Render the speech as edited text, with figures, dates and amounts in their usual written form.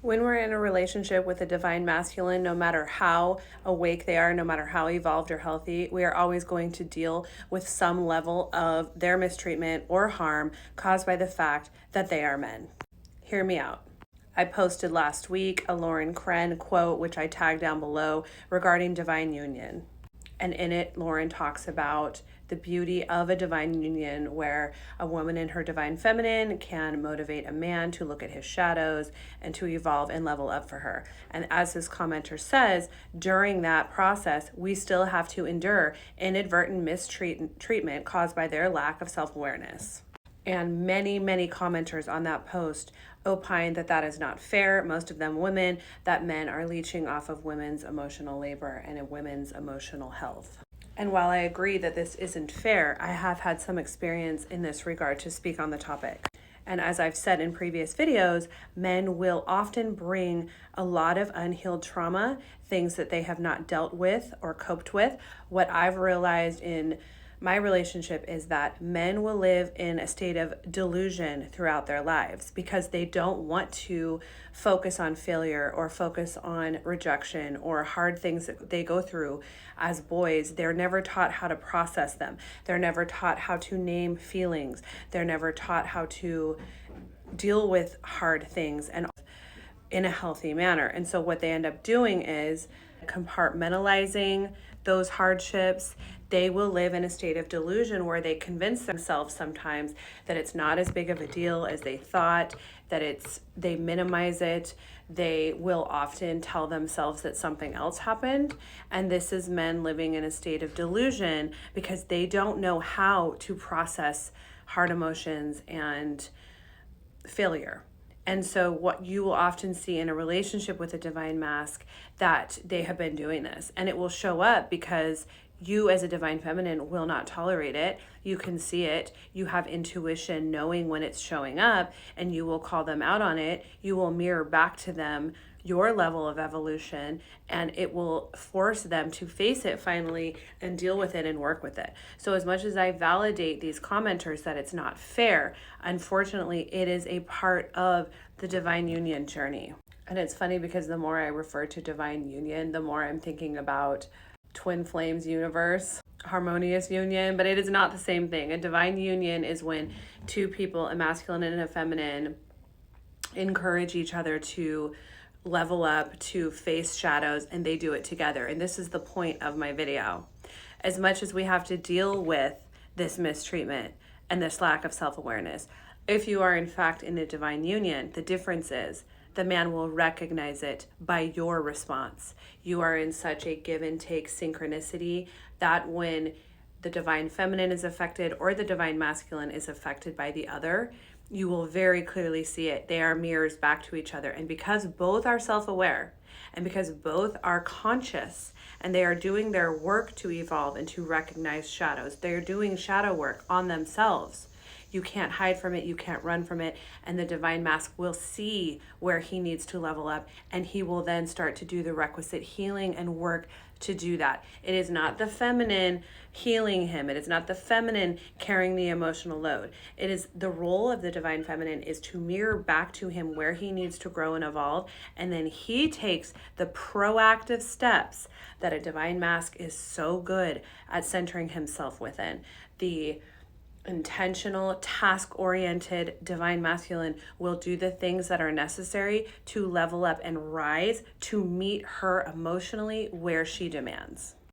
When we're in a relationship with a divine masculine, no matter how awake they are, no matter how evolved or healthy, we are always going to deal with some level of their mistreatment or harm caused by the fact that they are men. Hear me out. I posted last week a Lauren Kren quote, which I tagged down below, regarding divine union. And in it, Lauren talks about the beauty of a divine union where a woman in her divine feminine can motivate a man to look at his shadows and to evolve and level up for her. And as this commenter says, during that process, we still have to endure inadvertent mistreatment caused by their lack of self-awareness. And many commenters on that post opine that that is not fair, most of them women, that men are leeching off of women's emotional labor and women's emotional health. And while I agree that this isn't fair, I have had some experience in this regard to speak on the topic. And as I've said in previous videos, men will often bring a lot of unhealed trauma, things that they have not dealt with or coped with. What I've realized in my relationship is that men will live in a state of delusion throughout their lives because they don't want to focus on failure or focus on rejection or hard things that they go through as boys. They're never taught how to process them. They're never taught how to name feelings. They're never taught how to deal with hard things and in a healthy manner. And so what they end up doing is compartmentalizing those hardships. They will live in a state of delusion where they convince themselves sometimes that it's not as big of a deal as they thought, that they minimize it. They will often tell themselves that something else happened. And this is men living in a state of delusion because they don't know how to process hard emotions and failure. And so what you will often see in a relationship with a divine mask, that they have been doing this, and it will show up because you as a divine feminine will not tolerate it. You can see it. You have intuition knowing when it's showing up, and you will call them out on it. You will mirror back to them your level of evolution, and it will force them to face it finally and deal with it and work with it. So as much as I validate these commenters that it's not fair, unfortunately, it is a part of the divine union journey. And it's funny because the more I refer to divine union, the more I'm thinking about twin flames universe, harmonious union, but it is not the same thing. A divine union is when two people, a masculine and a feminine, encourage each other to level up, to face shadows, and they do it together. And this is the point of my video. As much as we have to deal with this mistreatment and this lack of self-awareness, if you are in fact in a divine union, the difference is the man will recognize it by your response. You are in such a give and take synchronicity that when the divine feminine is affected or the divine masculine is affected by the other, you will very clearly see it. They are mirrors back to each other. And because both are self-aware and because both are conscious and they are doing their work to evolve and to recognize shadows, they're doing shadow work on themselves. You can't hide from it. You can't run from it. And the divine mask will see where he needs to level up, and he will then start to do the requisite healing and work to do that. It is not the feminine healing him. It is not the feminine carrying the emotional load. It is the role of the divine feminine is to mirror back to him where he needs to grow and evolve. And then he takes the proactive steps that a divine mask is so good at centering himself within. The intentional, task-oriented divine masculine will do the things that are necessary to level up and rise to meet her emotionally where she demands.